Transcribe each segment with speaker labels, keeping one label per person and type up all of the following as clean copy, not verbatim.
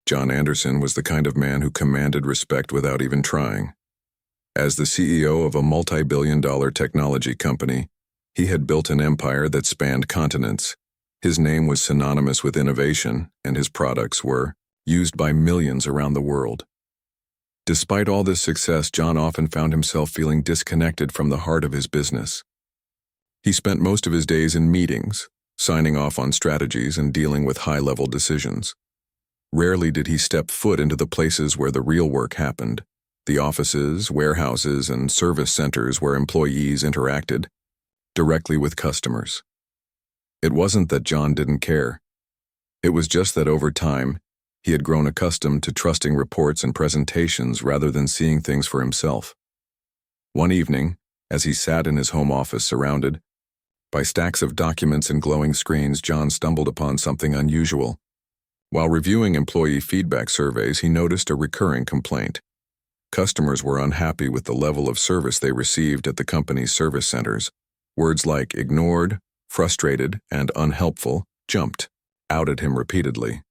Speaker 1: John Anderson was the kind of man who commanded respect without even trying. As the CEO of a multi-billion-dollar technology company, he had built an empire that spanned continents. His name was synonymous with innovation, and his products were used by millions around the world. Despite all this success, John often found himself feeling disconnected from the heart of his business. He spent most of his days in meetings, signing off on strategies and dealing with high-level decisions. Rarely did he step foot into the places where the real work happened, the offices, warehouses, and service centers where employees interacted directly with customers. It wasn't that John didn't care. It was just that over time, he had grown accustomed to trusting reports and presentations rather than seeing things for himself. One evening, as he sat in his home office surrounded by stacks of documents and glowing screens, John stumbled upon something unusual. While reviewing employee feedback surveys, he noticed a recurring complaint. Customers were unhappy with the level of service they received at the company's service centers. Words like ignored, frustrated, and unhelpful jumped out at him repeatedly.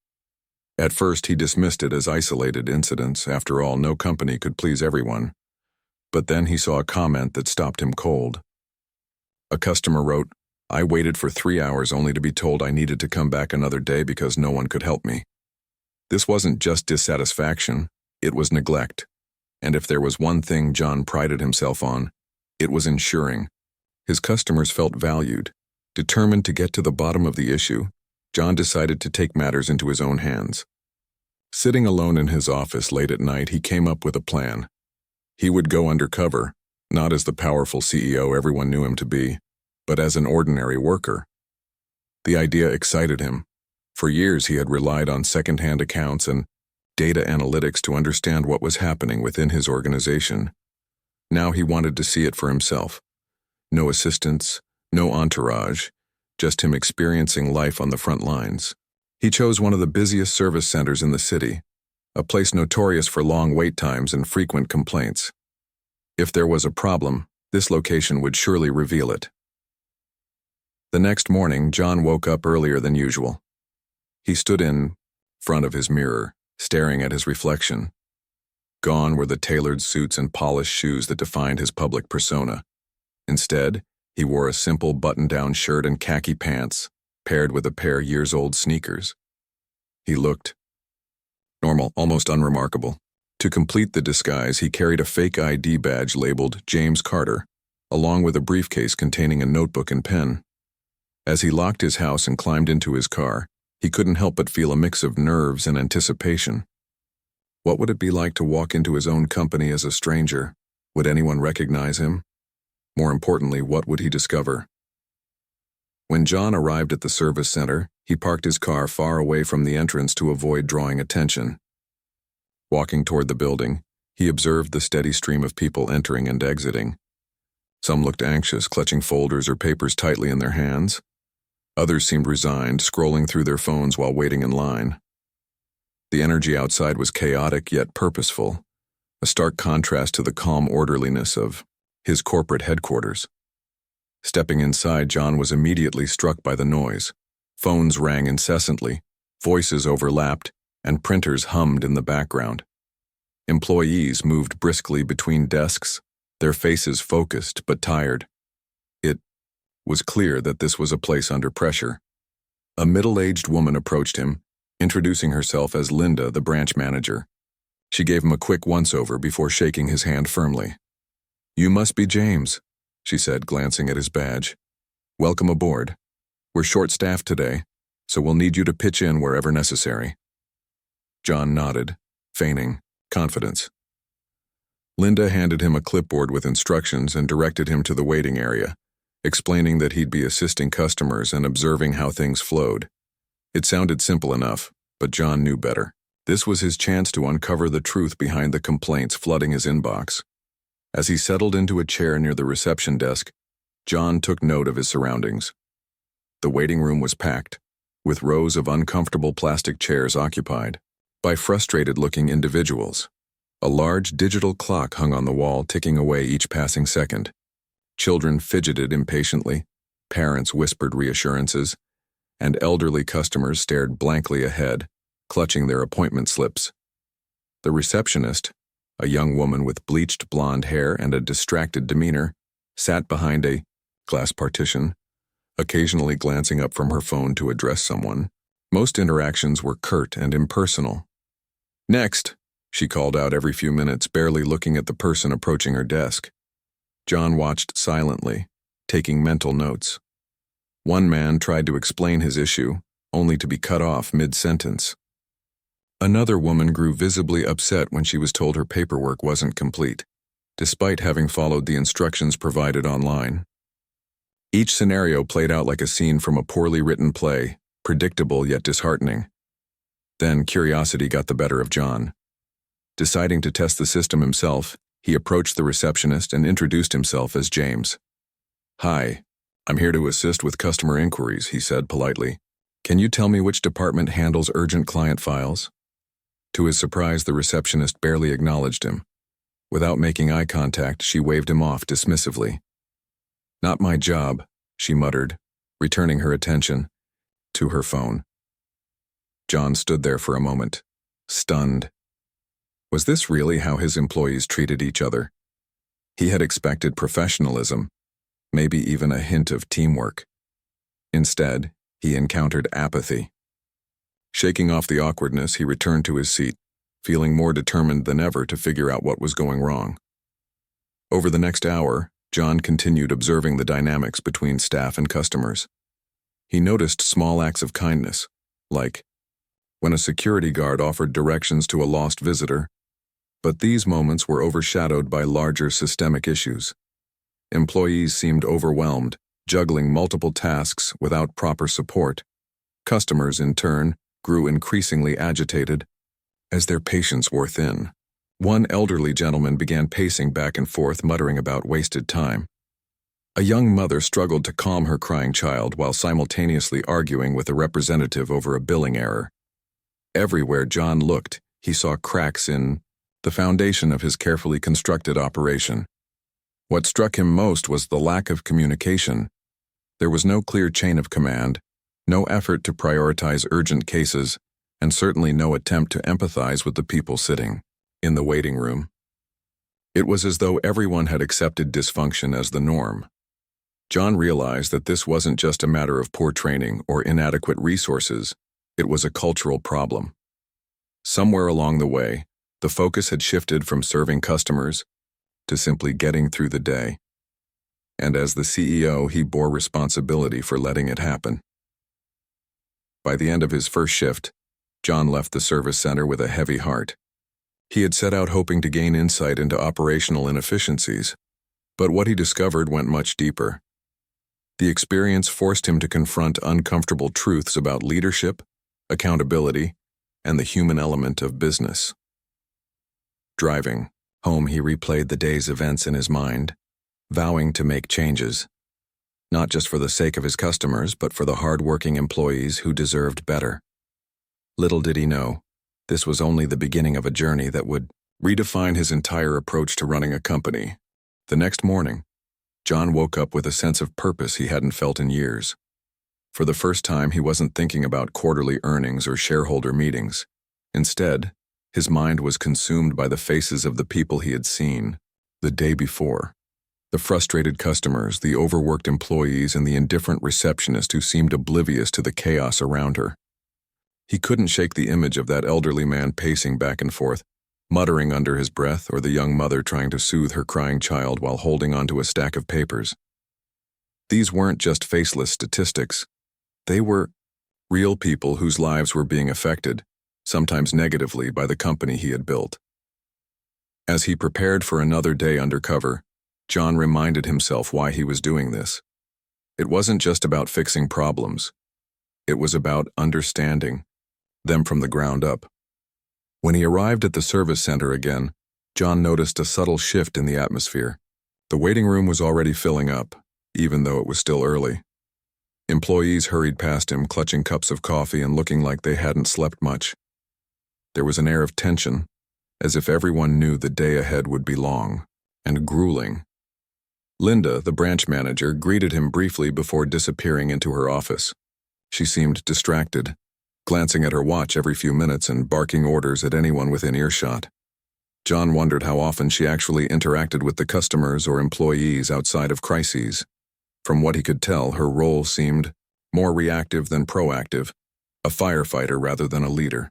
Speaker 1: At first, he dismissed it as isolated incidents. After all, no company could please everyone. But then he saw a comment that stopped him cold. A customer wrote, "I waited for 3 hours only to be told I needed to come back another day because no one could help me." This wasn't just dissatisfaction, it was neglect. And if there was one thing John prided himself on, it was ensuring his customers felt valued. Determined to get to the bottom of the issue, John decided to take matters into his own hands. Sitting alone in his office late at night, he came up with a plan. He would go undercover, not as the powerful CEO everyone knew him to be, but as an ordinary worker. The idea excited him. For years he had relied on second-hand accounts and data analytics to understand what was happening within his organization. Now he wanted to see it for himself. No assistants, no entourage, just him experiencing life on the front lines. He chose one of the busiest service centers in the city, a place notorious for long wait times and frequent complaints. If there was a problem, this location would surely reveal it. The next morning, John woke up earlier than usual. He stood in front of his mirror, staring at his reflection. Gone were the tailored suits and polished shoes that defined his public persona. Instead, he wore a simple button-down shirt and khaki pants, paired with a pair of years-old sneakers. He looked normal, almost unremarkable. To complete the disguise, he carried a fake ID badge labeled James Carter, along with a briefcase containing a notebook and pen. As he locked his house and climbed into his car, he couldn't help but feel a mix of nerves and anticipation. What would it be like to walk into his own company as a stranger? Would anyone recognize him? More importantly, what would he discover? When John arrived at the service center, he parked his car far away from the entrance to avoid drawing attention. Walking toward the building, he observed the steady stream of people entering and exiting. Some looked anxious, clutching folders or papers tightly in their hands. Others seemed resigned, scrolling through their phones while waiting in line. The energy outside was chaotic yet purposeful, a stark contrast to the calm orderliness of his corporate headquarters. Stepping inside, John was immediately struck by the noise. Phones rang incessantly, voices overlapped, and printers hummed in the background. Employees moved briskly between desks, their faces focused but tired. It was clear that this was a place under pressure. A middle-aged woman approached him, introducing herself as Linda, the branch manager. She gave him a quick once-over before shaking his hand firmly. "You must be James," she said, glancing at his badge. "Welcome aboard. We're short-staffed today, so we'll need you to pitch in wherever necessary." John nodded, feigning confidence. Linda handed him a clipboard with instructions and directed him to the waiting area, explaining that he'd be assisting customers and observing how things flowed. It sounded simple enough, but John knew better. This was his chance to uncover the truth behind the complaints flooding his inbox. As he settled into a chair near the reception desk, John took note of his surroundings. The waiting room was packed, with rows of uncomfortable plastic chairs occupied by frustrated-looking individuals. A large digital clock hung on the wall, ticking away each passing second. Children fidgeted impatiently, parents whispered reassurances, and elderly customers stared blankly ahead, clutching their appointment slips. The receptionist, a young woman with bleached blonde hair and a distracted demeanor, sat behind a glass partition, occasionally glancing up from her phone to address someone. Most interactions were curt and impersonal. "Next," she called out every few minutes, barely looking at the person approaching her desk. John watched silently, taking mental notes. One man tried to explain his issue, only to be cut off mid-sentence. Another woman grew visibly upset when she was told her paperwork wasn't complete, despite having followed the instructions provided online. Each scenario played out like a scene from a poorly written play, predictable yet disheartening. Then curiosity got the better of John. Deciding to test the system himself, he approached the receptionist and introduced himself as James. "Hi, I'm here to assist with customer inquiries," he said politely. "Can you tell me which department handles urgent client files?" To his surprise, the receptionist barely acknowledged him. Without making eye contact, she waved him off dismissively. "Not my job," she muttered, returning her attention to her phone. John stood there for a moment, stunned. Was this really how his employees treated each other? He had expected professionalism, maybe even a hint of teamwork. Instead, he encountered apathy. Shaking off the awkwardness, he returned to his seat, feeling more determined than ever to figure out what was going wrong. Over the next hour, John continued observing the dynamics between staff and customers. He noticed small acts of kindness, like when a security guard offered directions to a lost visitor, but these moments were overshadowed by larger systemic issues. Employees seemed overwhelmed, juggling multiple tasks without proper support. Customers, in turn, grew increasingly agitated as their patience wore thin. One elderly gentleman began pacing back and forth, muttering about wasted time. A young mother struggled to calm her crying child while simultaneously arguing with a representative over a billing error. Everywhere John looked, he saw cracks in the foundation of his carefully constructed operation. What struck him most was the lack of communication. There was no clear chain of command, no effort to prioritize urgent cases, and certainly no attempt to empathize with the people sitting in the waiting room. It was as though everyone had accepted dysfunction as the norm. John realized that this wasn't just a matter of poor training or inadequate resources, it was a cultural problem. Somewhere along the way, the focus had shifted from serving customers to simply getting through the day. And as the CEO, he bore responsibility for letting it happen. By the end of his first shift, John left the service center with a heavy heart. He had set out hoping to gain insight into operational inefficiencies, but what he discovered went much deeper. The experience forced him to confront uncomfortable truths about leadership, accountability, and the human element of business. Driving home, he replayed the day's events in his mind, vowing to make changes, not just for the sake of his customers, but for the hard-working employees who deserved better. Little did he know, this was only the beginning of a journey that would redefine his entire approach to running a company. The next morning, John woke up with a sense of purpose he hadn't felt in years. For the first time, he wasn't thinking about quarterly earnings or shareholder meetings. Instead, his mind was consumed by the faces of the people he had seen the day before. The frustrated customers, the overworked employees, and the indifferent receptionist who seemed oblivious to the chaos around her. He couldn't shake the image of that elderly man pacing back and forth, muttering under his breath, or the young mother trying to soothe her crying child while holding onto a stack of papers. These weren't just faceless statistics. They were real people whose lives were being affected, sometimes negatively, by the company he had built. As he prepared for another day undercover, John reminded himself why he was doing this. It wasn't just about fixing problems. It was about understanding them from the ground up. When he arrived at the service center again, John noticed a subtle shift in the atmosphere. The waiting room was already filling up, even though it was still early. Employees hurried past him, clutching cups of coffee and looking like they hadn't slept much. There was an air of tension, as if everyone knew the day ahead would be long and grueling. Linda, the branch manager, greeted him briefly before disappearing into her office. She seemed distracted, glancing at her watch every few minutes and barking orders at anyone within earshot. John wondered how often she actually interacted with the customers or employees outside of crises. From what he could tell, her role seemed more reactive than proactive, a firefighter rather than a leader.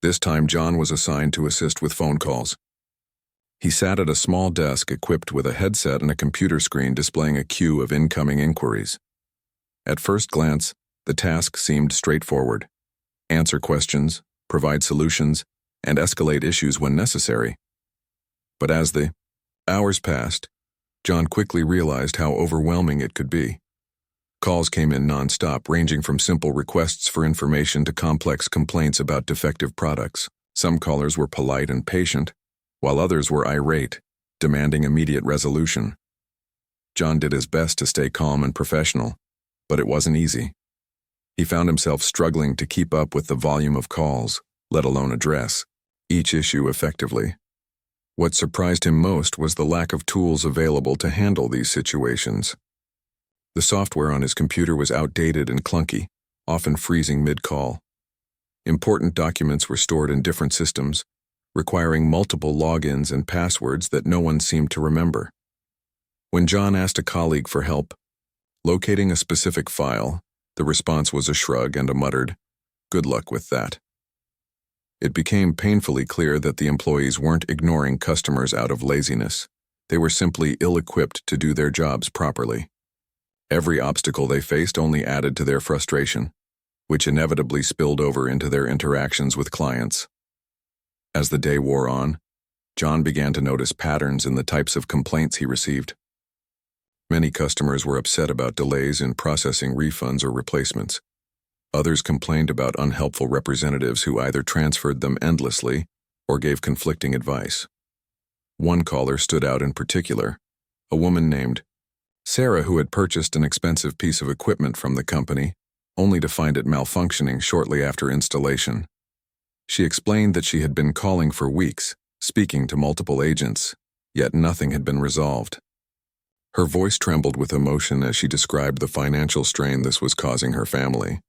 Speaker 1: This time, John was assigned to assist with phone calls. He sat at a small desk equipped with a headset and a computer screen displaying a queue of incoming inquiries. At first glance, the task seemed straightforward. Answer questions, provide solutions, and escalate issues when necessary. But as the hours passed, John quickly realized how overwhelming it could be. Calls came in non-stop, ranging from simple requests for information to complex complaints about defective products. Some callers were polite and patient, while others were irate, demanding immediate resolution. John did his best to stay calm and professional, but it wasn't easy. He found himself struggling to keep up with the volume of calls, let alone address each issue effectively. What surprised him most was the lack of tools available to handle these situations. The software on his computer was outdated and clunky, often freezing mid-call. Important documents were stored in different systems, requiring multiple logins and passwords that no one seemed to remember. When John asked a colleague for help locating a specific file, the response was a shrug and a muttered, "Good luck with that." It became painfully clear that the employees weren't ignoring customers out of laziness. They were simply ill-equipped to do their jobs properly. Every obstacle they faced only added to their frustration, which inevitably spilled over into their interactions with clients. As the day wore on, John began to notice patterns in the types of complaints he received. Many customers were upset about delays in processing refunds or replacements. Others complained about unhelpful representatives who either transferred them endlessly or gave conflicting advice. One caller stood out in particular, a woman named Sarah who had purchased an expensive piece of equipment from the company, only to find it malfunctioning shortly after installation. She explained that she had been calling for weeks, speaking to multiple agents, yet nothing had been resolved. Her voice trembled with emotion as she described the financial strain this was causing her family.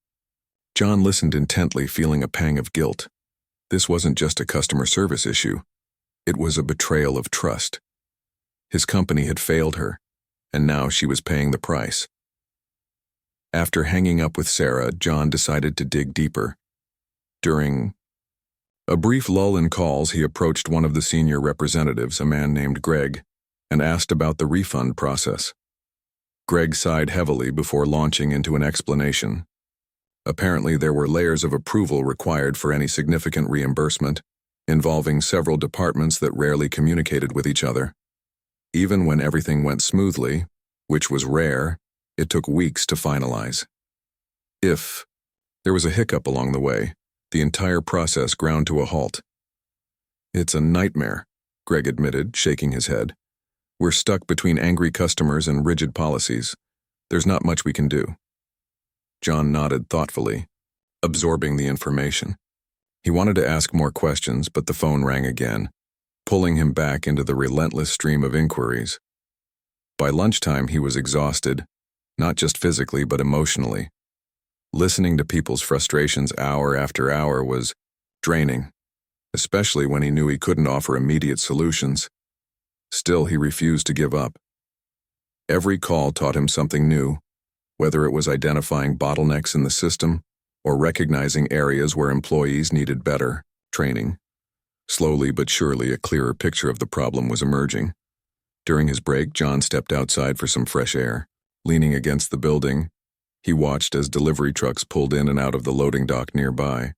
Speaker 1: John listened intently, feeling a pang of guilt. This wasn't just a customer service issue. It was a betrayal of trust. His company had failed her, and now she was paying the price. After hanging up with Sarah, John decided to dig deeper. During a brief lull in calls, he approached one of the senior representatives, a man named Greg, and asked about the refund process. Greg sighed heavily before launching into an explanation. Apparently, there were layers of approval required for any significant reimbursement, involving several departments that rarely communicated with each other. Even when everything went smoothly, which was rare, it took weeks to finalize. If there was a hiccup along the way, the entire process ground to a halt. "It's a nightmare," Greg admitted, shaking his head. "We're stuck between angry customers and rigid policies. There's not much we can do." John nodded thoughtfully, absorbing the information. He wanted to ask more questions, but the phone rang again, pulling him back into the relentless stream of inquiries. By lunchtime, he was exhausted, not just physically but emotionally. Listening to people's frustrations hour after hour was draining, especially when he knew he couldn't offer immediate solutions. Still, he refused to give up. Every call taught him something new, whether it was identifying bottlenecks in the system or recognizing areas where employees needed better training. Slowly but surely, a clearer picture of the problem was emerging. During his break, John stepped outside for some fresh air. Leaning against the building, he watched as delivery trucks pulled in and out of the loading dock nearby.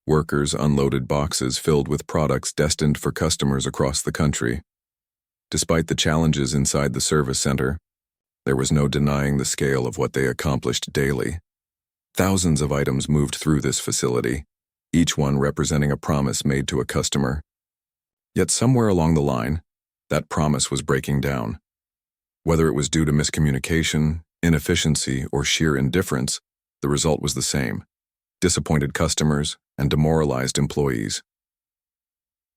Speaker 1: Workers unloaded boxes filled with products destined for customers across the country. Despite the challenges inside the service center, there was no denying the scale of what they accomplished daily. Thousands of items moved through this facility, each one representing a promise made to a customer. Yet somewhere along the line, that promise was breaking down. Whether it was due to miscommunication, inefficiency, or sheer indifference, the result was the same: disappointed customers and demoralized employees.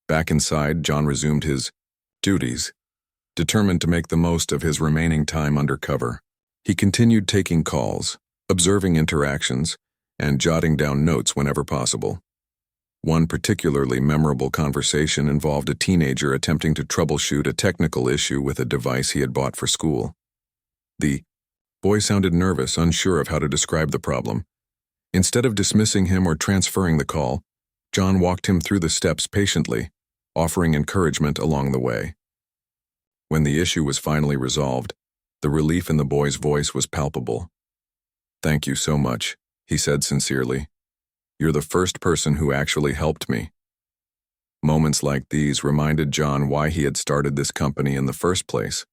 Speaker 1: Back inside, John resumed his duties, determined to make the most of his remaining time undercover. He continued taking calls, observing interactions, and jotting down notes whenever possible. One particularly memorable conversation involved a teenager attempting to troubleshoot a technical issue with a device he had bought for school. The boy sounded nervous, unsure of how to describe the problem. Instead of dismissing him or transferring the call, John walked him through the steps patiently, offering encouragement along the way. When the issue was finally resolved, the relief in the boy's voice was palpable. "Thank you so much," he said sincerely. "You're the first person who actually helped me." Moments like these reminded John why he had started this company in the first place.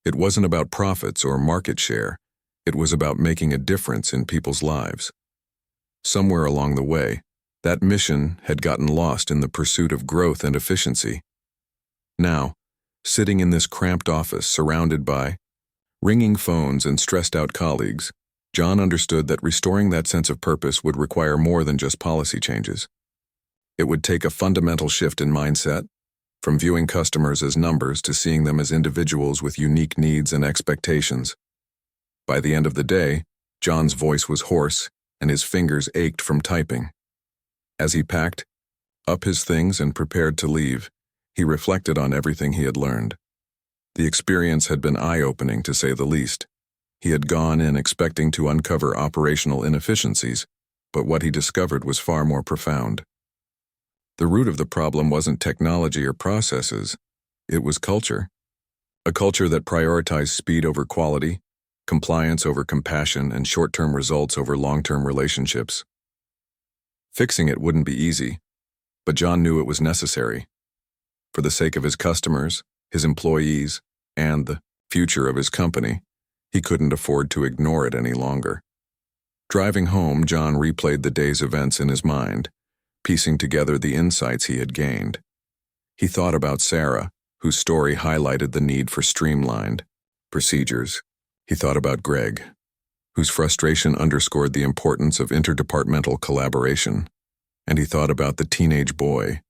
Speaker 1: It wasn't about profits or market share. It was about making a difference in people's lives. Somewhere along the way, that mission had gotten lost in the pursuit of growth and efficiency. Now, sitting in this cramped office surrounded by ringing phones and stressed-out colleagues, John understood that restoring that sense of purpose would require more than just policy changes. It would take a fundamental shift in mindset, from viewing customers as numbers to seeing them as individuals with unique needs and expectations. By the end of the day, John's voice was hoarse and his fingers ached from typing. As he packed up his things and prepared to leave, he reflected on everything he had learned. The experience had been eye-opening, to say the least. He had gone in expecting to uncover operational inefficiencies, but what he discovered was far more profound. The root of the problem wasn't technology or processes, it was culture. A culture that prioritized speed over quality, compliance over compassion, and short-term results over long-term relationships. Fixing it wouldn't be easy, but John knew it was necessary. For the sake of his customers, his employees, and the future of his company, he couldn't afford to ignore it any longer. Driving home, John replayed the day's events in his mind, piecing together the insights he had gained. He thought about Sarah, whose story highlighted the need for streamlined procedures. He thought about Greg, whose frustration underscored the importance of interdepartmental collaboration. And he thought about the teenage boy,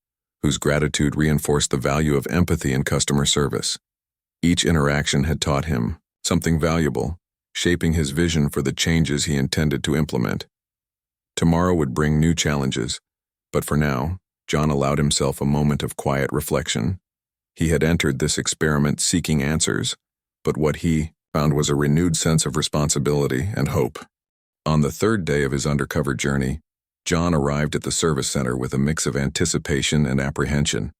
Speaker 1: whose gratitude reinforced the value of empathy in customer service. Each interaction had taught him something valuable, shaping his vision for the changes he intended to implement. Tomorrow would bring new challenges, but for now, John allowed himself a moment of quiet reflection. He had entered this experiment seeking answers, but what he found was a renewed sense of responsibility and hope. On the third day of his undercover journey, John arrived at the service center with a mix of anticipation and apprehension.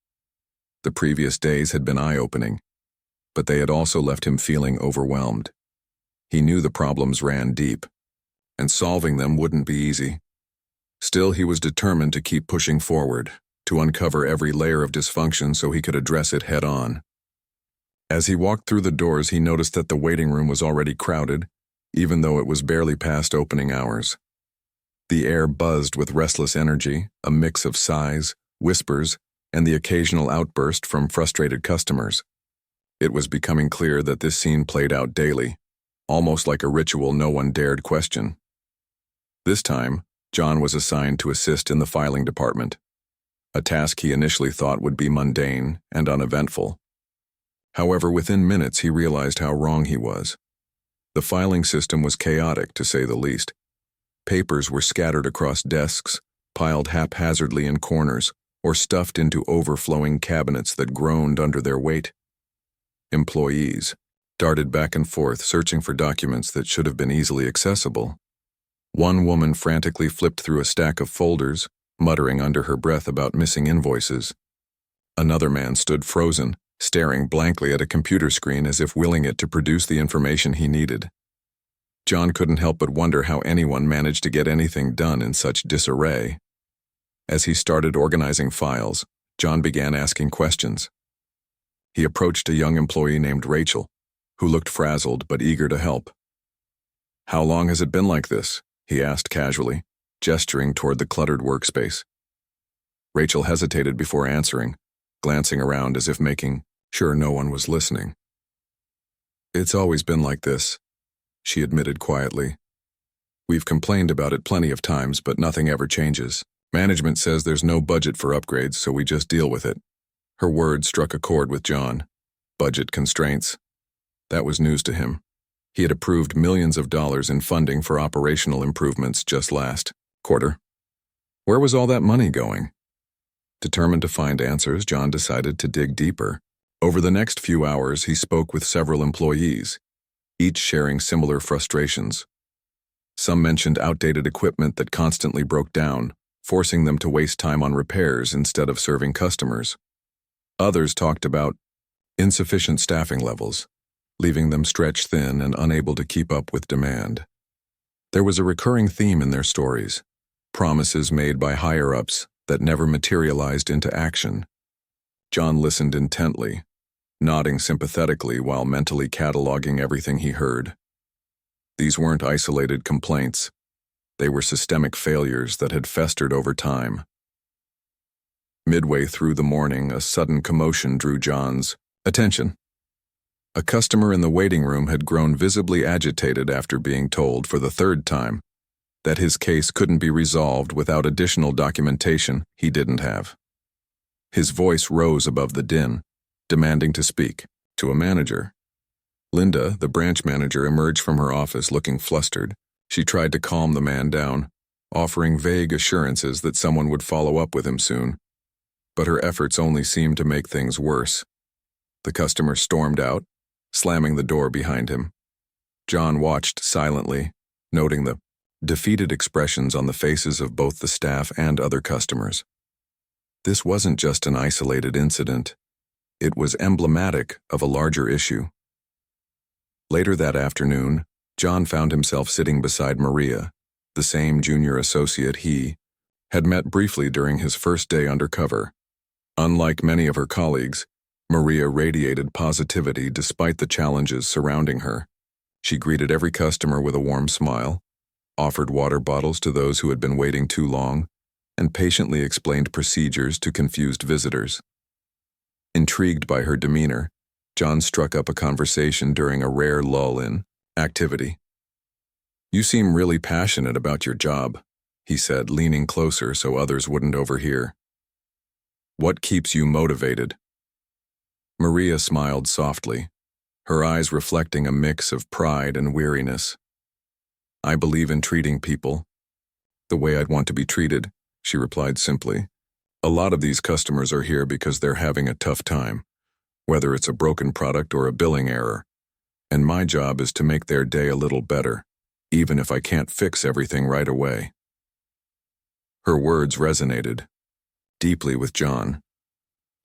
Speaker 1: The previous days had been eye-opening, but they had also left him feeling overwhelmed. He knew the problems ran deep, and solving them wouldn't be easy. Still, he was determined to keep pushing forward, to uncover every layer of dysfunction so he could address it head-on. As he walked through the doors, he noticed that the waiting room was already crowded, even though it was barely past opening hours. The air buzzed with restless energy, a mix of sighs, whispers, and the occasional outburst from frustrated customers. It was becoming clear that this scene played out daily, almost like a ritual no one dared question. This time, John was assigned to assist in the filing department, a task he initially thought would be mundane and uneventful. However, within minutes he realized how wrong he was. The filing system was chaotic, to say the least. Papers were scattered across desks, piled haphazardly in corners, or stuffed into overflowing cabinets that groaned under their weight. Employees darted back and forth searching for documents that should have been easily accessible. One woman frantically flipped through a stack of folders, muttering under her breath about missing invoices. Another man stood frozen, staring blankly at a computer screen as if willing it to produce the information he needed. John couldn't help but wonder how anyone managed to get anything done in such disarray. As he started organizing files, John began asking questions. He approached a young employee named Rachel, who looked frazzled but eager to help. "How long has it been like this?" he asked casually, gesturing toward the cluttered workspace. Rachel hesitated before answering, glancing around as if making sure no one was listening. "It's always been like this," she admitted quietly. "We've complained about it plenty of times, but nothing ever changes. Management says there's no budget for upgrades, so we just deal with it." Her words struck a chord with John. Budget constraints. That was news to him. He had approved millions of dollars in funding for operational improvements just last quarter. Where was all that money going? Determined to find answers, John decided to dig deeper. Over the next few hours, he spoke with several employees, each sharing similar frustrations. Some mentioned outdated equipment that constantly broke down, forcing them to waste time on repairs instead of serving customers. Others talked about insufficient staffing levels, leaving them stretched thin and unable to keep up with demand. There was a recurring theme in their stories, promises made by higher-ups that never materialized into action. John listened intently, nodding sympathetically while mentally cataloging everything he heard. These weren't isolated complaints. They were systemic failures that had festered over time. Midway through the morning, a sudden commotion drew John's attention. A customer in the waiting room had grown visibly agitated after being told for the third time that his case couldn't be resolved without additional documentation he didn't have. His voice rose above the din, demanding to speak to a manager. Linda, the branch manager, emerged from her office looking flustered. She tried to calm the man down, offering vague assurances that someone would follow up with him soon. But her efforts only seemed to make things worse. The customer stormed out, slamming the door behind him. John watched silently, noting the defeated expressions on the faces of both the staff and other customers. This wasn't just an isolated incident. It was emblematic of a larger issue. Later that afternoon, John found himself sitting beside Maria, the same junior associate he had met briefly during his first day undercover. Unlike many of her colleagues, Maria radiated positivity despite the challenges surrounding her. She greeted every customer with a warm smile, offered water bottles to those who had been waiting too long, and patiently explained procedures to confused visitors. Intrigued by her demeanor, John struck up a conversation during a rare lull in activity. "You seem really passionate about your job," he said, leaning closer so others wouldn't overhear. "What keeps you motivated?" Maria smiled softly, her eyes reflecting a mix of pride and weariness. "I believe in treating people the way I'd want to be treated," she replied simply. "A lot of these customers are here because they're having a tough time, whether it's a broken product or a billing error, and my job is to make their day a little better, even if I can't fix everything right away." Her words resonated deeply with John.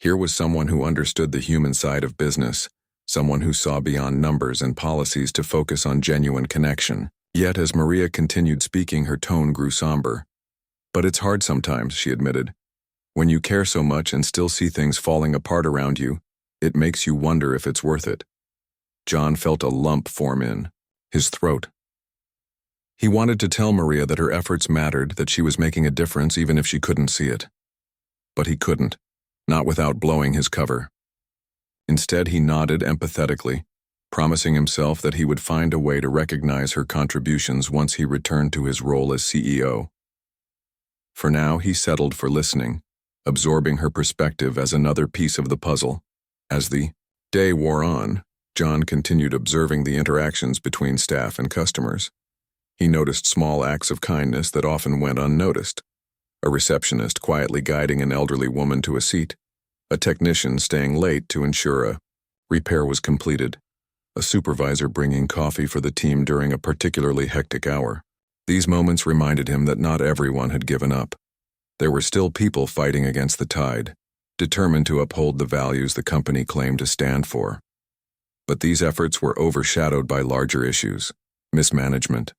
Speaker 1: Here was someone who understood the human side of business, someone who saw beyond numbers and policies to focus on genuine connection. Yet as Maria continued speaking, her tone grew somber. "But it's hard sometimes," she admitted. "When you care so much and still see things falling apart around you, it makes you wonder if it's worth it." John felt a lump form in his throat. He wanted to tell Maria that her efforts mattered, that she was making a difference even if she couldn't see it. But he couldn't, not without blowing his cover. Instead, he nodded empathetically, promising himself that he would find a way to recognize her contributions once he returned to his role as CEO. For now, he settled for listening, absorbing her perspective as another piece of the puzzle. As the day wore on, John continued observing the interactions between staff and customers. He noticed small acts of kindness that often went unnoticed. A receptionist quietly guiding an elderly woman to a seat, a technician staying late to ensure a repair was completed, a supervisor bringing coffee for the team during a particularly hectic hour. These moments reminded him that not everyone had given up. There were still people fighting against the tide, determined to uphold the values the company claimed to stand for. But these efforts were overshadowed by larger issues: mismanagement,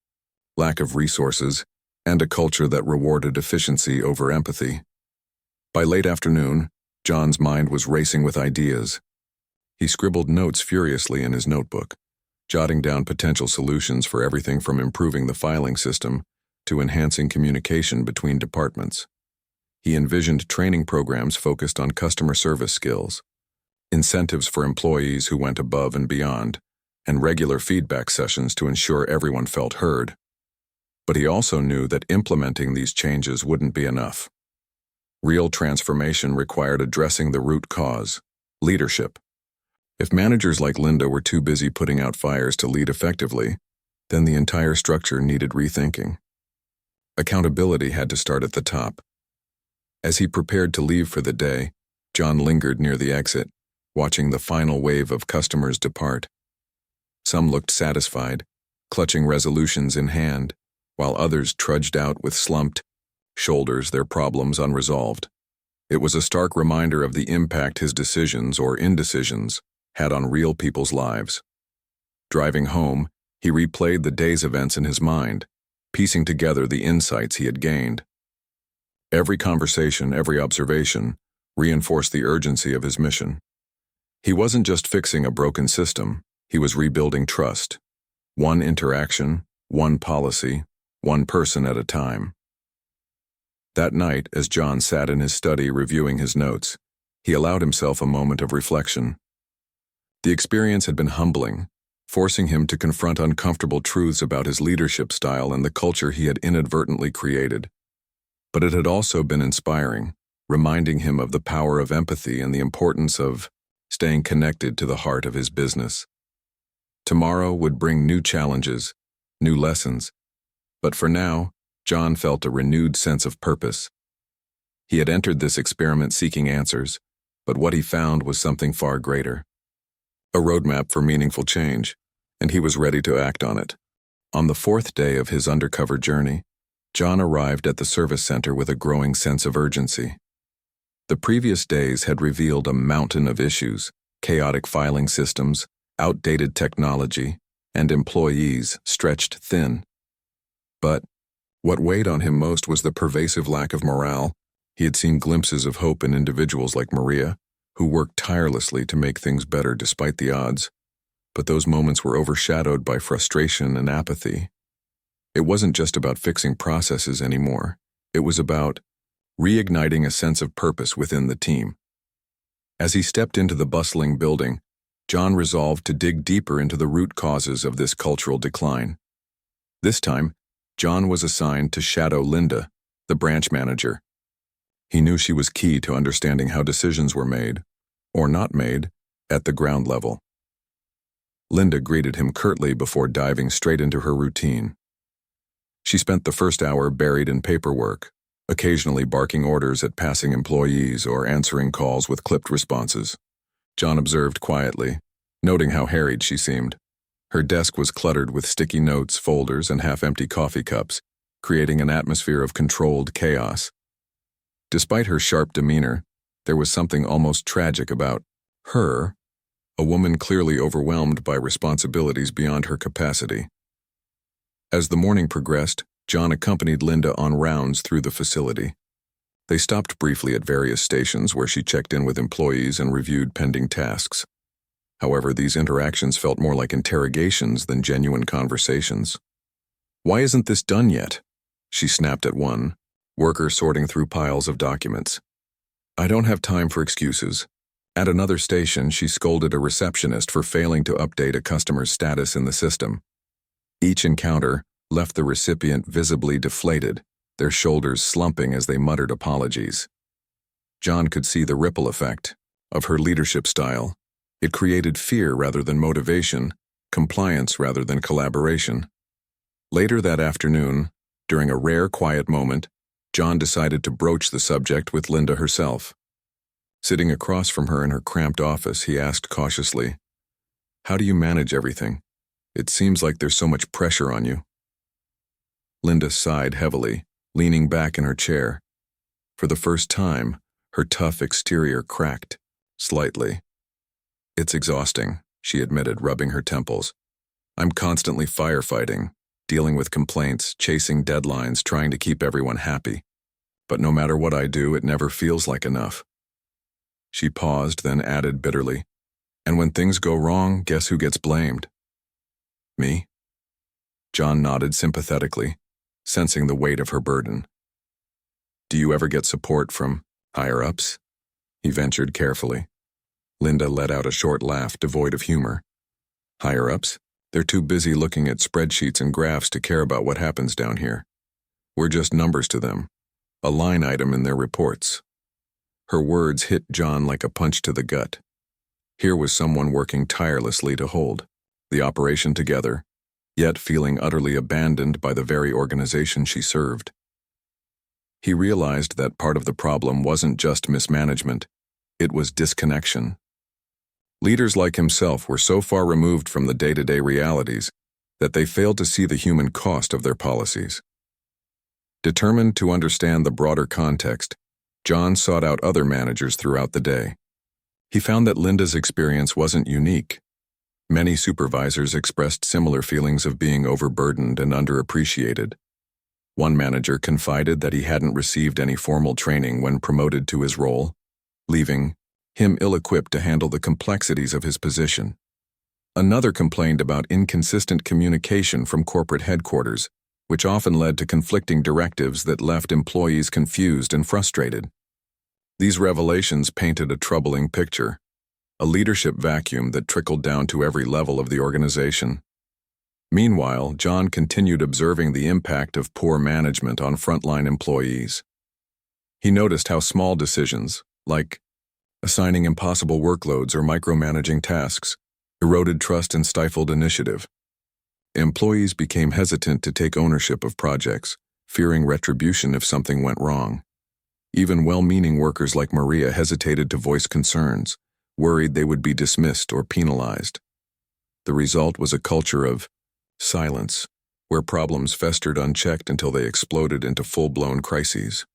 Speaker 1: lack of resources, and a culture that rewarded efficiency over empathy. By late afternoon, John's mind was racing with ideas. He scribbled notes furiously in his notebook, jotting down potential solutions for everything from improving the filing system to enhancing communication between departments. He envisioned training programs focused on customer service skills, incentives for employees who went above and beyond, and regular feedback sessions to ensure everyone felt heard. But he also knew that implementing these changes wouldn't be enough. Real transformation required addressing the root cause: leadership. If managers like Linda were too busy putting out fires to lead effectively, then the entire structure needed rethinking. Accountability had to start at the top. As he prepared to leave for the day, John lingered near the exit, watching the final wave of customers depart. Some looked satisfied, clutching resolutions in hand, while others trudged out with slumped shoulders, their problems unresolved. It was a stark reminder of the impact his decisions or indecisions had on real people's lives. Driving home, he replayed the day's events in his mind, piecing together the insights he had gained. Every conversation, every observation, reinforced the urgency of his mission. He wasn't just fixing a broken system, he was rebuilding trust. One interaction, one policy, one person at a time. That night, as John sat in his study reviewing his notes, he allowed himself a moment of reflection. The experience had been humbling, forcing him to confront uncomfortable truths about his leadership style and the culture he had inadvertently created. But it had also been inspiring, reminding him of the power of empathy and the importance of staying connected to the heart of his business. Tomorrow would bring new challenges, new lessons, but for now, John felt a renewed sense of purpose. He had entered this experiment seeking answers, but what he found was something far greater. A roadmap for meaningful change, and he was ready to act on it. On the fourth day of his undercover journey, John arrived at the service center with a growing sense of urgency. The previous days had revealed a mountain of issues, chaotic filing systems, outdated technology, and employees stretched thin. But what weighed on him most was the pervasive lack of morale. He had seen glimpses of hope in individuals like Maria, who worked tirelessly to make things better despite the odds. But those moments were overshadowed by frustration and apathy. It wasn't just about fixing processes anymore. It was about reigniting a sense of purpose within the team. As he stepped into the bustling building, John resolved to dig deeper into the root causes of this cultural decline. This time, John was assigned to shadow Linda, the branch manager. He knew she was key to understanding how decisions were made, or not made, at the ground level. Linda greeted him curtly before diving straight into her routine. She spent the first hour buried in paperwork, occasionally barking orders at passing employees or answering calls with clipped responses. John observed quietly, noting how harried she seemed. Her desk was cluttered with sticky notes, folders, and half-empty coffee cups, creating an atmosphere of controlled chaos. Despite her sharp demeanor, there was something almost tragic about her, a woman clearly overwhelmed by responsibilities beyond her capacity. As the morning progressed, John accompanied Linda on rounds through the facility. They stopped briefly at various stations where she checked in with employees and reviewed pending tasks. However, these interactions felt more like interrogations than genuine conversations. "Why isn't this done yet?" she snapped at one worker sorting through piles of documents. "I don't have time for excuses." At another station, she scolded a receptionist for failing to update a customer's status in the system. Each encounter left the recipient visibly deflated, their shoulders slumping as they muttered apologies. John could see the ripple effect of her leadership style. It created fear rather than motivation, compliance rather than collaboration. Later that afternoon, during a rare quiet moment, John decided to broach the subject with Linda herself. Sitting across from her in her cramped office, he asked cautiously, "How do you manage everything? It seems like there's so much pressure on you." Linda sighed heavily, leaning back in her chair. For the first time, her tough exterior cracked, slightly. "It's exhausting," she admitted, rubbing her temples. "I'm constantly firefighting, dealing with complaints, chasing deadlines, trying to keep everyone happy. But no matter what I do, it never feels like enough." She paused, then added bitterly, "And when things go wrong, guess who gets blamed?" "Me?" John nodded sympathetically, sensing the weight of her burden. "Do you ever get support from higher-ups?" he ventured carefully. Linda let out a short laugh devoid of humor. "Higher-ups? They're too busy looking at spreadsheets and graphs to care about what happens down here. We're just numbers to them, a line item in their reports." Her words hit John like a punch to the gut. Here was someone working tirelessly to hold the operation together, yet feeling utterly abandoned by the very organization she served. He realized that part of the problem wasn't just mismanagement, it was disconnection. Leaders like himself were so far removed from the day-to-day realities that they failed to see the human cost of their policies. Determined to understand the broader context, John sought out other managers throughout the day. He found that Linda's experience wasn't unique. Many supervisors expressed similar feelings of being overburdened and underappreciated. One manager confided that he hadn't received any formal training when promoted to his role, leaving him ill-equipped to handle the complexities of his position. Another complained about inconsistent communication from corporate headquarters, which often led to conflicting directives that left employees confused and frustrated. These revelations painted a troubling picture, a leadership vacuum that trickled down to every level of the organization. Meanwhile, John continued observing the impact of poor management on frontline employees. He noticed how small decisions, like assigning impossible workloads or micromanaging tasks, eroded trust and stifled initiative. Employees became hesitant to take ownership of projects, fearing retribution if something went wrong. Even well-meaning workers like Maria hesitated to voice concerns, worried they would be dismissed or penalized. The result was a culture of silence, where problems festered unchecked until they exploded into full-blown crises.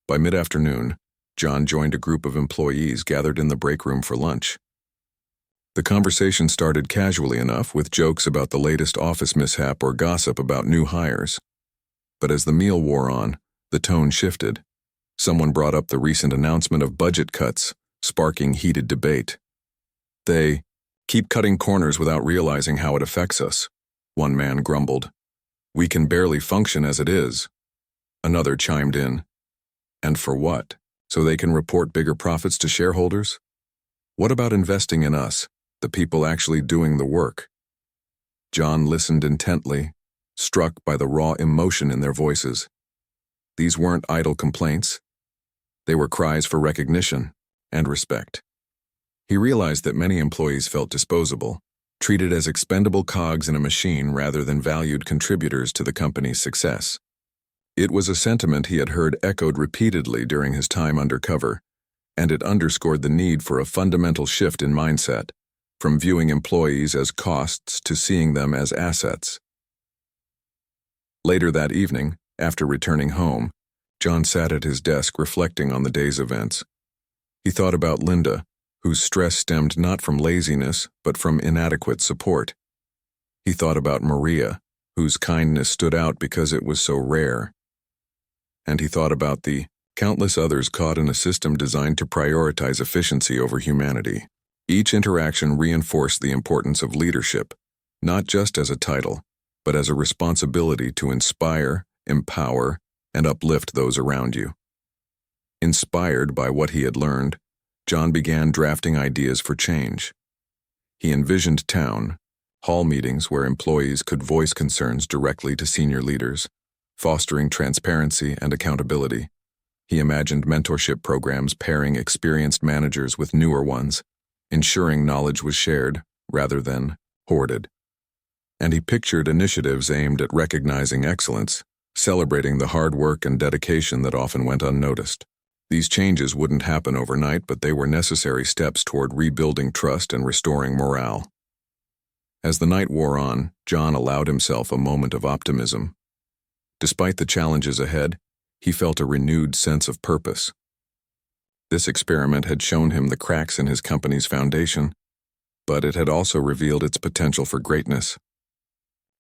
Speaker 1: By mid-afternoon, John joined a group of employees gathered in the break room for lunch. The conversation started casually enough with jokes about the latest office mishap or gossip about new hires. But as the meal wore on, the tone shifted. Someone brought up the recent announcement of budget cuts, sparking heated debate. "They keep cutting corners without realizing how it affects us," one man grumbled. "We can barely function as it is." Another chimed in. "And for what? So they can report bigger profits to shareholders? What about investing in us, the people actually doing the work?" John listened intently, struck by the raw emotion in their voices. These weren't idle complaints. They were cries for recognition and respect. He realized that many employees felt disposable, treated as expendable cogs in a machine rather than valued contributors to the company's success. It was a sentiment he had heard echoed repeatedly during his time undercover, and it underscored the need for a fundamental shift in mindset, from viewing employees as costs to seeing them as assets. Later that evening, after returning home, John sat at his desk reflecting on the day's events. He thought about Linda, whose stress stemmed not from laziness but from inadequate support. He thought about Maria, whose kindness stood out because it was so rare. And he thought about the countless others caught in a system designed to prioritize efficiency over humanity. Each interaction reinforced the importance of leadership, not just as a title, but as a responsibility to inspire, empower, and uplift those around you. Inspired by what he had learned, John began drafting ideas for change. He envisioned town hall meetings where employees could voice concerns directly to senior leaders, fostering transparency and accountability. He imagined mentorship programs pairing experienced managers with newer ones, ensuring knowledge was shared rather than hoarded. And he pictured initiatives aimed at recognizing excellence, celebrating the hard work and dedication that often went unnoticed. These changes wouldn't happen overnight, but they were necessary steps toward rebuilding trust and restoring morale. As the night wore on, John allowed himself a moment of optimism. Despite the challenges ahead, he felt a renewed sense of purpose. This experiment had shown him the cracks in his company's foundation, but it had also revealed its potential for greatness.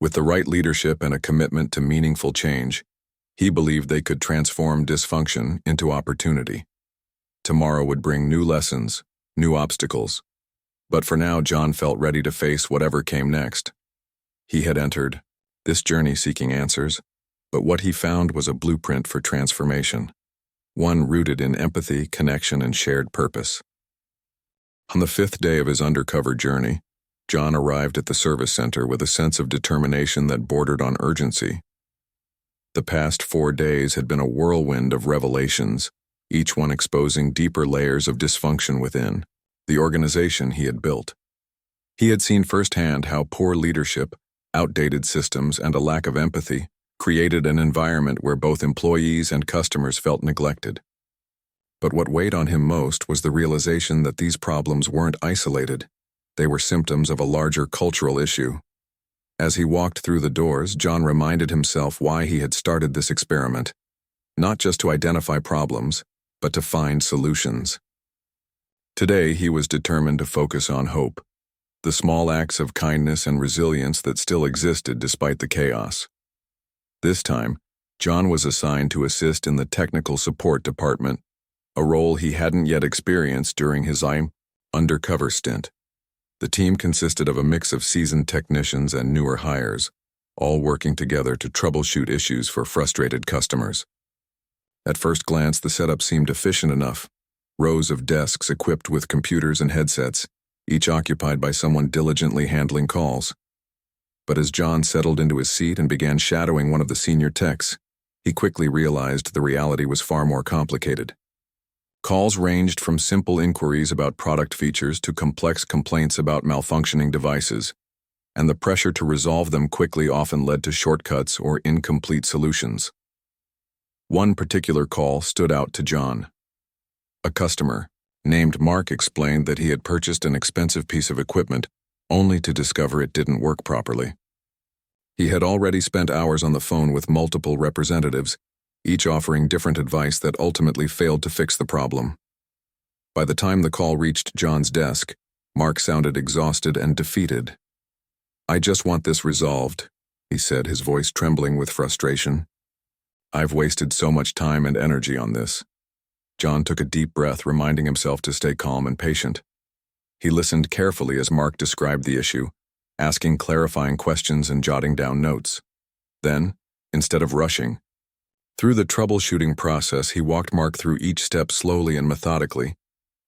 Speaker 1: With the right leadership and a commitment to meaningful change, he believed they could transform dysfunction into opportunity. Tomorrow would bring new lessons, new obstacles. But for now, John felt ready to face whatever came next. He had entered this journey seeking answers, but what he found was a blueprint for transformation, one rooted in empathy, connection, and shared purpose. On the 5th day of his undercover journey, John arrived at the service center with a sense of determination that bordered on urgency. The past 4 days had been a whirlwind of revelations, each one exposing deeper layers of dysfunction within. the organization he had built. He had seen firsthand how poor leadership, outdated systems, and a lack of empathy created an environment where both employees and customers felt neglected. But what weighed on him most was the realization that these problems weren't isolated. They were symptoms of a larger cultural issue. As he walked through the doors, John reminded himself why he had started this experiment. Not just to identify problems, but to find solutions. Today, he was determined to focus on hope, the small acts of kindness and resilience that still existed despite the chaos. This time, John was assigned to assist in the technical support department, a role he hadn't yet experienced during his undercover stint. The team consisted of a mix of seasoned technicians and newer hires, all working together to troubleshoot issues for frustrated customers. At first glance, the setup seemed efficient enough. Rows of desks equipped with computers and headsets, each occupied by someone diligently handling calls. But as John settled into his seat and began shadowing one of the senior techs, he quickly realized the reality was far more complicated. Calls ranged from simple inquiries about product features to complex complaints about malfunctioning devices, and the pressure to resolve them quickly often led to shortcuts or incomplete solutions. One particular call stood out to John. A customer, named Mark, explained that he had purchased an expensive piece of equipment only to discover it didn't work properly. He had already spent hours on the phone with multiple representatives, each offering different advice that ultimately failed to fix the problem. By the time the call reached John's desk, Mark sounded exhausted and defeated. "I just want this resolved," he said, his voice trembling with frustration. "I've wasted so much time and energy on this." John took a deep breath, reminding himself to stay calm and patient. He listened carefully as Mark described the issue, asking clarifying questions and jotting down notes. Then, instead of rushing, through the troubleshooting process, he walked Mark through each step slowly and methodically,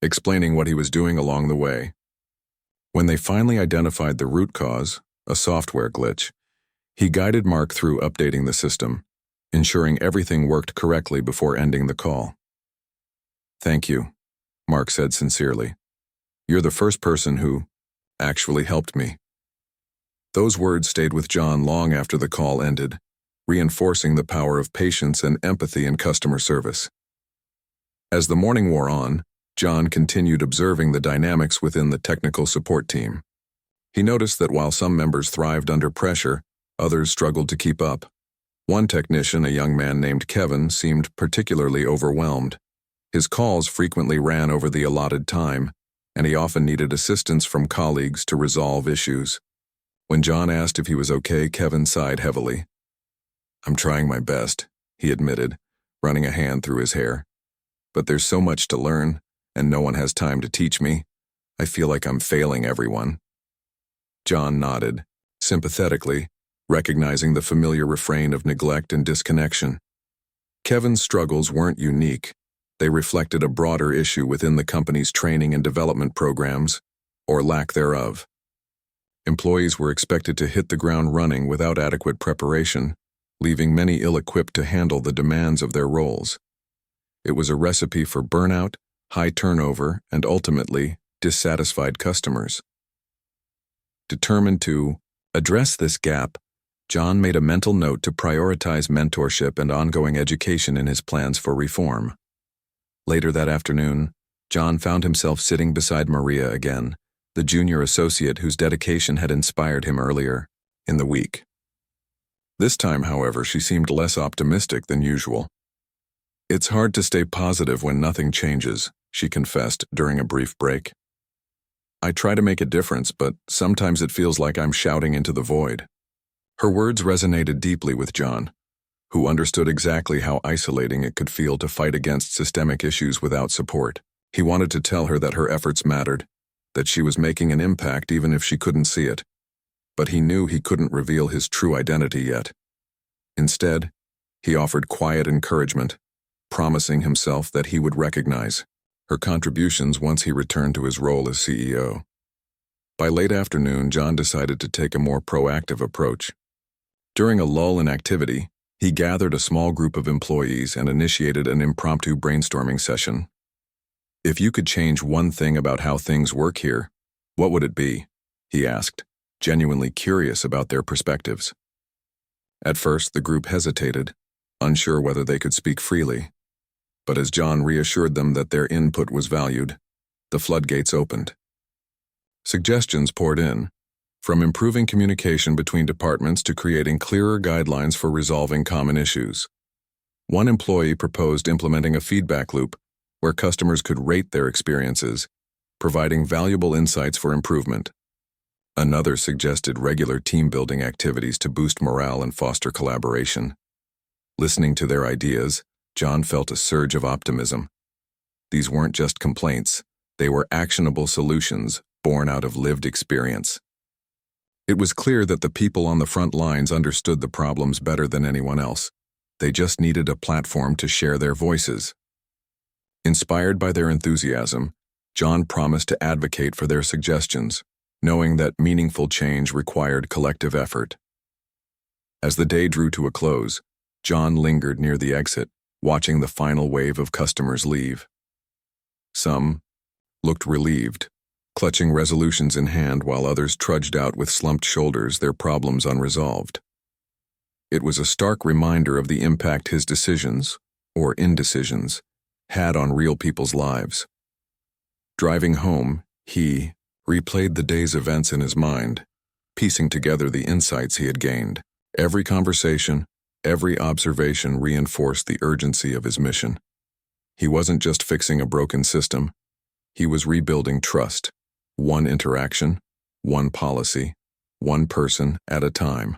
Speaker 1: explaining what he was doing along the way. When they finally identified the root cause, a software glitch, he guided Mark through updating the system, ensuring everything worked correctly before ending the call. "Thank you," Mark said sincerely. "You're the first person who actually helped me." Those words stayed with John long after the call ended, reinforcing the power of patience and empathy in customer service. As the morning wore on, John continued observing the dynamics within the technical support team. He noticed that while some members thrived under pressure, others struggled to keep up. One technician, a young man named Kevin, seemed particularly overwhelmed. His calls frequently ran over the allotted time, and he often needed assistance from colleagues to resolve issues. When John asked if he was okay, Kevin sighed heavily. "I'm trying my best," he admitted, running a hand through his hair. "But there's so much to learn, and no one has time to teach me. I feel like I'm failing everyone." John nodded, sympathetically, recognizing the familiar refrain of neglect and disconnection. Kevin's struggles weren't unique. They reflected a broader issue within the company's training and development programs, or lack thereof. Employees were expected to hit the ground running without adequate preparation, leaving many ill-equipped to handle the demands of their roles. It was a recipe for burnout, high turnover, and ultimately, dissatisfied customers. Determined to address this gap, John made a mental note to prioritize mentorship and ongoing education in his plans for reform. Later that afternoon, John found himself sitting beside Maria again, the junior associate whose dedication had inspired him earlier in the week. This time, however, she seemed less optimistic than usual. "It's hard to stay positive when nothing changes," she confessed during a brief break. "I try to make a difference, but sometimes it feels like I'm shouting into the void." Her words resonated deeply with John, who understood exactly how isolating it could feel to fight against systemic issues without support. He wanted to tell her that her efforts mattered, that she was making an impact even if she couldn't see it. But he knew he couldn't reveal his true identity yet. Instead, he offered quiet encouragement, promising himself that he would recognize her contributions once he returned to his role as CEO. By late afternoon, John decided to take a more proactive approach. During a lull in activity, he gathered a small group of employees and initiated an impromptu brainstorming session. "If you could change one thing about how things work here, what would it be?" he asked, genuinely curious about their perspectives. At first, the group hesitated, unsure whether they could speak freely. But as John reassured them that their input was valued, the floodgates opened. Suggestions poured in, from improving communication between departments to creating clearer guidelines for resolving common issues. One employee proposed implementing a feedback loop where customers could rate their experiences, providing valuable insights for improvement. Another suggested regular team-building activities to boost morale and foster collaboration. Listening to their ideas, John felt a surge of optimism. These weren't just complaints, they were actionable solutions born out of lived experience. It was clear that the people on the front lines understood the problems better than anyone else. They just needed a platform to share their voices. Inspired by their enthusiasm, John promised to advocate for their suggestions, knowing that meaningful change required collective effort. As the day drew to a close, John lingered near the exit, watching the final wave of customers leave. Some looked relieved, clutching resolutions in hand while others trudged out with slumped shoulders, their problems unresolved. It was a stark reminder of the impact his decisions, or indecisions, had on real people's lives. Driving home, he replayed the day's events in his mind, piecing together the insights he had gained. Every conversation, every observation reinforced the urgency of his mission. He wasn't just fixing a broken system, he was rebuilding trust, one interaction, one policy, one person at a time.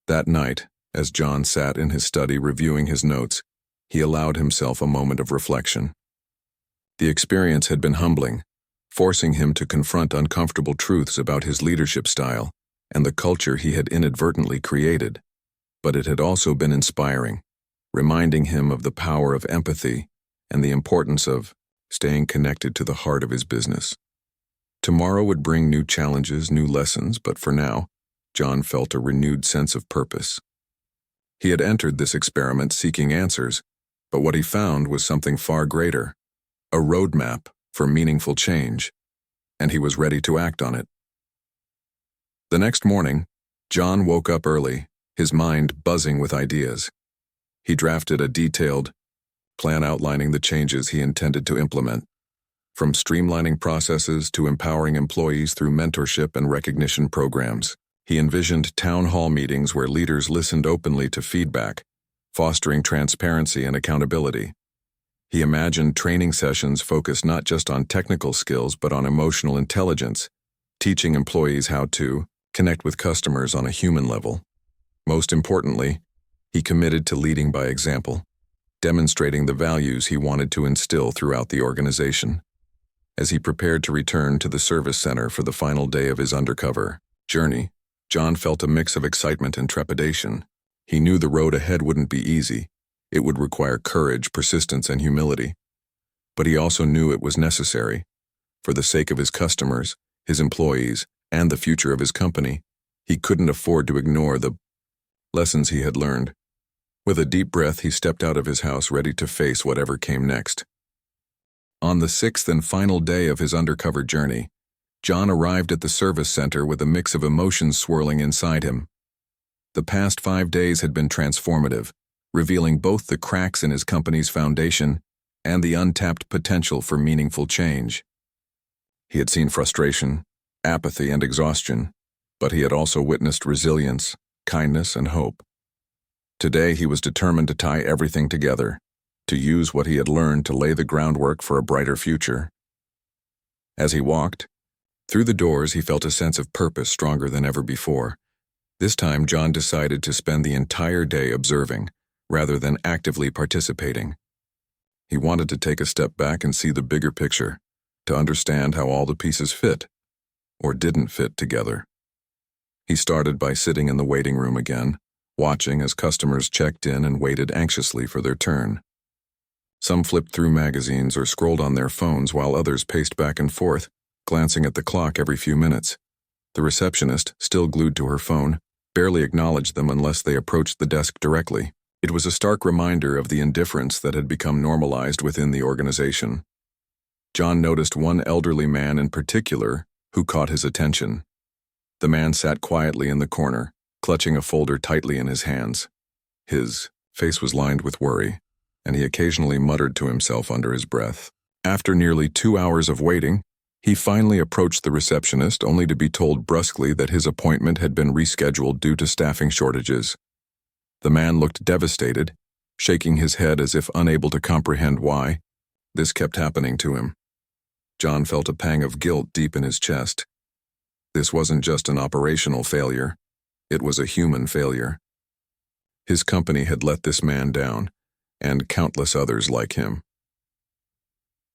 Speaker 1: That night, as John sat in his study reviewing his notes, he allowed himself a moment of reflection. The experience had been humbling, forcing him to confront uncomfortable truths about his leadership style and the culture he had inadvertently created. But it had also been inspiring, reminding him of the power of empathy and the importance of staying connected to the heart of his business. Tomorrow would bring new challenges, new lessons, but for now, John felt a renewed sense of purpose. He had entered this experiment seeking answers, but what he found was something far greater, a roadmap for meaningful change, and he was ready to act on it. The next morning, John woke up early, his mind buzzing with ideas. He drafted a detailed plan outlining the changes he intended to implement, from streamlining processes to empowering employees through mentorship and recognition programs. He envisioned town hall meetings where leaders listened openly to feedback, fostering transparency and accountability. He imagined training sessions focused not just on technical skills but on emotional intelligence, teaching employees how to connect with customers on a human level. Most importantly, he committed to leading by example, demonstrating the values he wanted to instill throughout the organization. As he prepared to return to the service center for the final day of his undercover journey, John felt a mix of excitement and trepidation. He knew the road ahead wouldn't be easy. It would require courage, persistence, and humility. But he also knew it was necessary. For the sake of his customers, his employees, and the future of his company, he couldn't afford to ignore the lessons he had learned. With a deep breath, he stepped out of his house ready to face whatever came next. On the sixth and final day of his undercover journey, John arrived at the service center with a mix of emotions swirling inside him. The past 5 days had been transformative, revealing both the cracks in his company's foundation and the untapped potential for meaningful change. He had seen frustration, apathy, and exhaustion, but he had also witnessed resilience, kindness, and hope. Today he was determined to tie everything together, to use what he had learned to lay the groundwork for a brighter future. As he walked through the doors, he felt a sense of purpose stronger than ever before. This time, John decided to spend the entire day observing, rather than actively participating. He wanted to take a step back and see the bigger picture, to understand how all the pieces fit, or didn't fit together. He started by sitting in the waiting room again, watching as customers checked in and waited anxiously for their turn. Some flipped through magazines or scrolled on their phones while others paced back and forth, glancing at the clock every few minutes. The receptionist, still glued to her phone, barely acknowledged them unless they approached the desk directly. It was a stark reminder of the indifference that had become normalized within the organization. John noticed one elderly man in particular who caught his attention. The man sat quietly in the corner, clutching a folder tightly in his hands. His face was lined with worry, and he occasionally muttered to himself under his breath. After nearly 2 hours of waiting, he finally approached the receptionist only to be told brusquely that his appointment had been rescheduled due to staffing shortages. The man looked devastated, shaking his head as if unable to comprehend why this kept happening to him. John felt a pang of guilt deep in his chest. This wasn't just an operational failure, it was a human failure. His company had let this man down, and countless others like him.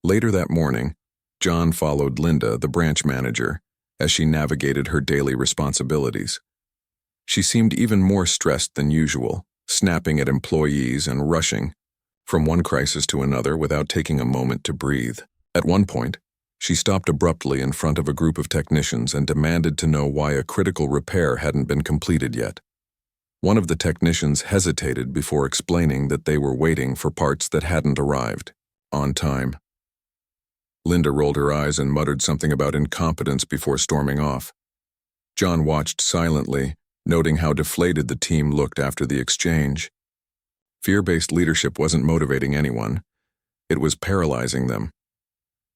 Speaker 1: Later that morning, John followed Linda, the branch manager, as she navigated her daily responsibilities. She seemed even more stressed than usual, snapping at employees and rushing from one crisis to another without taking a moment to breathe. At one point, she stopped abruptly in front of a group of technicians and demanded to know why a critical repair hadn't been completed yet. One of the technicians hesitated before explaining that they were waiting for parts that hadn't arrived on time. Linda rolled her eyes and muttered something about incompetence before storming off. John watched silently, noting how deflated the team looked after the exchange. Fear-based leadership wasn't motivating anyone. It was paralyzing them.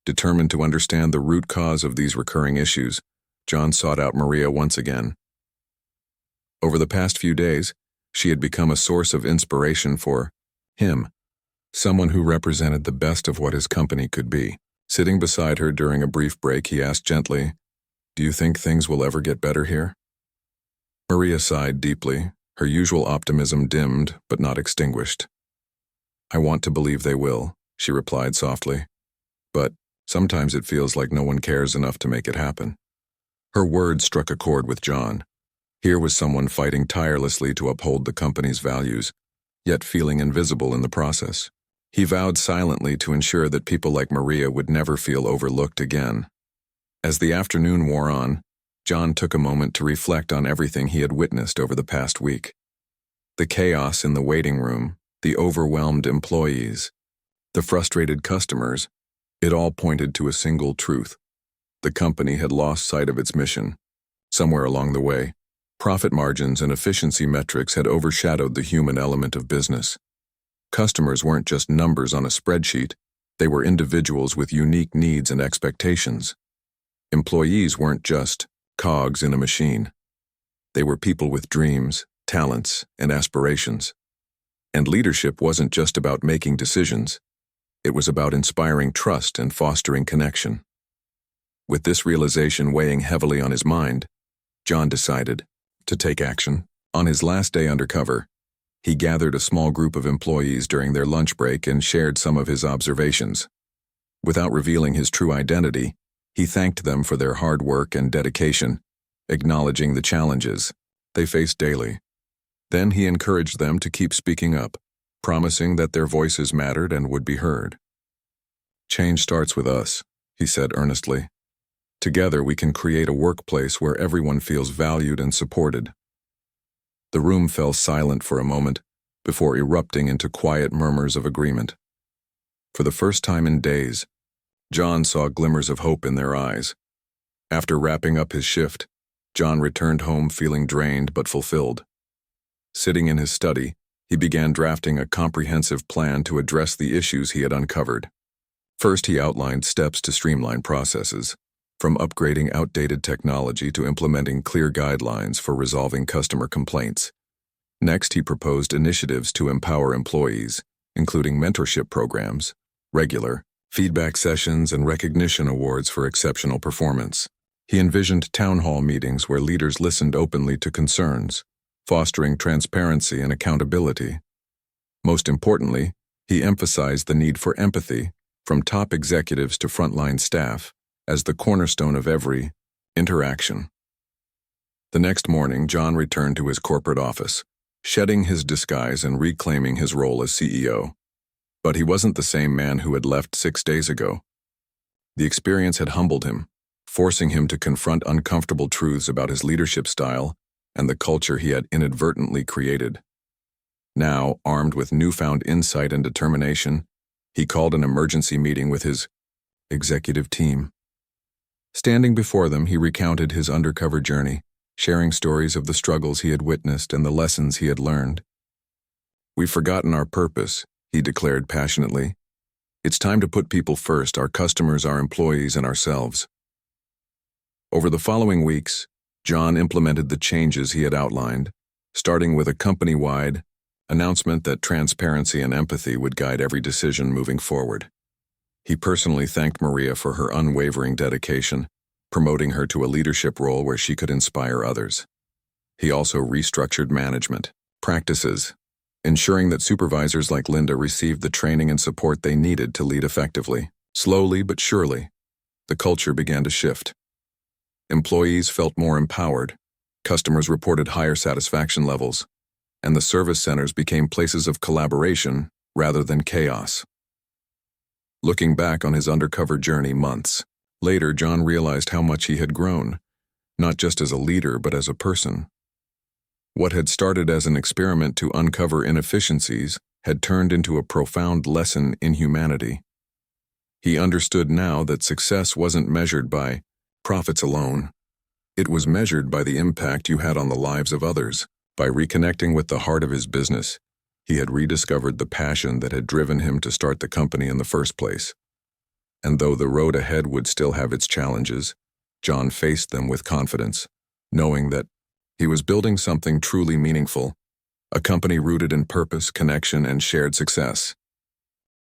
Speaker 1: Determined to understand the root cause of these recurring issues, John sought out Maria once again. Over the past few days, she had become a source of inspiration for him, someone who represented the best of what his company could be. Sitting beside her during a brief break, he asked gently, "Do you think things will ever get better here?" Maria sighed deeply, her usual optimism dimmed but not extinguished. "I want to believe they will," she replied softly. "But sometimes it feels like no one cares enough to make it happen." Her words struck a chord with John. Here was someone fighting tirelessly to uphold the company's values, yet feeling invisible in the process. He vowed silently to ensure that people like Maria would never feel overlooked again. As the afternoon wore on, John took a moment to reflect on everything he had witnessed over the past week. The chaos in the waiting room, the overwhelmed employees, the frustrated customers, it all pointed to a single truth. The company had lost sight of its mission. Somewhere along the way, profit margins and efficiency metrics had overshadowed the human element of business. Customers weren't just numbers on a spreadsheet, they were individuals with unique needs and expectations. Employees weren't just cogs in a machine. They were people with dreams, talents, and aspirations. And leadership wasn't just about making decisions, it was about inspiring trust and fostering connection. With this realization weighing heavily on his mind, John decided to take action. On his last day undercover, he gathered a small group of employees during their lunch break and shared some of his observations. Without revealing his true identity, he thanked them for their hard work and dedication, acknowledging the challenges they faced daily. Then he encouraged them to keep speaking up, promising that their voices mattered and would be heard. "Change starts with us," he said earnestly. "Together we can create a workplace where everyone feels valued and supported." The room fell silent for a moment, before erupting into quiet murmurs of agreement. For the first time in days, John saw glimmers of hope in their eyes. After wrapping up his shift, John returned home feeling drained but fulfilled. Sitting in his study, he began drafting a comprehensive plan to address the issues he had uncovered. First, he outlined steps to streamline processes, from upgrading outdated technology to implementing clear guidelines for resolving customer complaints. Next, he proposed initiatives to empower employees, including mentorship programs, regular feedback sessions, and recognition awards for exceptional performance. He envisioned town hall meetings where leaders listened openly to concerns, fostering transparency and accountability. Most importantly, he emphasized the need for empathy, from top executives to frontline staff, as the cornerstone of every interaction. The next morning, John returned to his corporate office, shedding his disguise and reclaiming his role as CEO. But he wasn't the same man who had left 6 days ago. The experience had humbled him, forcing him to confront uncomfortable truths about his leadership style and the culture he had inadvertently created. Now, armed with newfound insight and determination, he called an emergency meeting with his executive team. Standing before them, he recounted his undercover journey, sharing stories of the struggles he had witnessed and the lessons he had learned. "We've forgotten our purpose," he declared passionately. "It's time to put people first, our customers, our employees, and ourselves." Over the following weeks, John implemented the changes he had outlined, starting with a company-wide announcement that transparency and empathy would guide every decision moving forward. He personally thanked Maria for her unwavering dedication, promoting her to a leadership role where she could inspire others. He also restructured management practices, ensuring that supervisors like Linda received the training and support they needed to lead effectively. Slowly but surely, the culture began to shift. Employees felt more empowered, customers reported higher satisfaction levels, and the service centers became places of collaboration rather than chaos. Looking back on his undercover journey months later, John realized how much he had grown, not just as a leader but as a person. What had started as an experiment to uncover inefficiencies had turned into a profound lesson in humanity. He understood now that success wasn't measured by profits alone. It was measured by the impact you had on the lives of others. By reconnecting with the heart of his business, he had rediscovered the passion that had driven him to start the company in the first place. And though the road ahead would still have its challenges, John faced them with confidence, knowing that he was building something truly meaningful, a company rooted in purpose, connection, and shared success.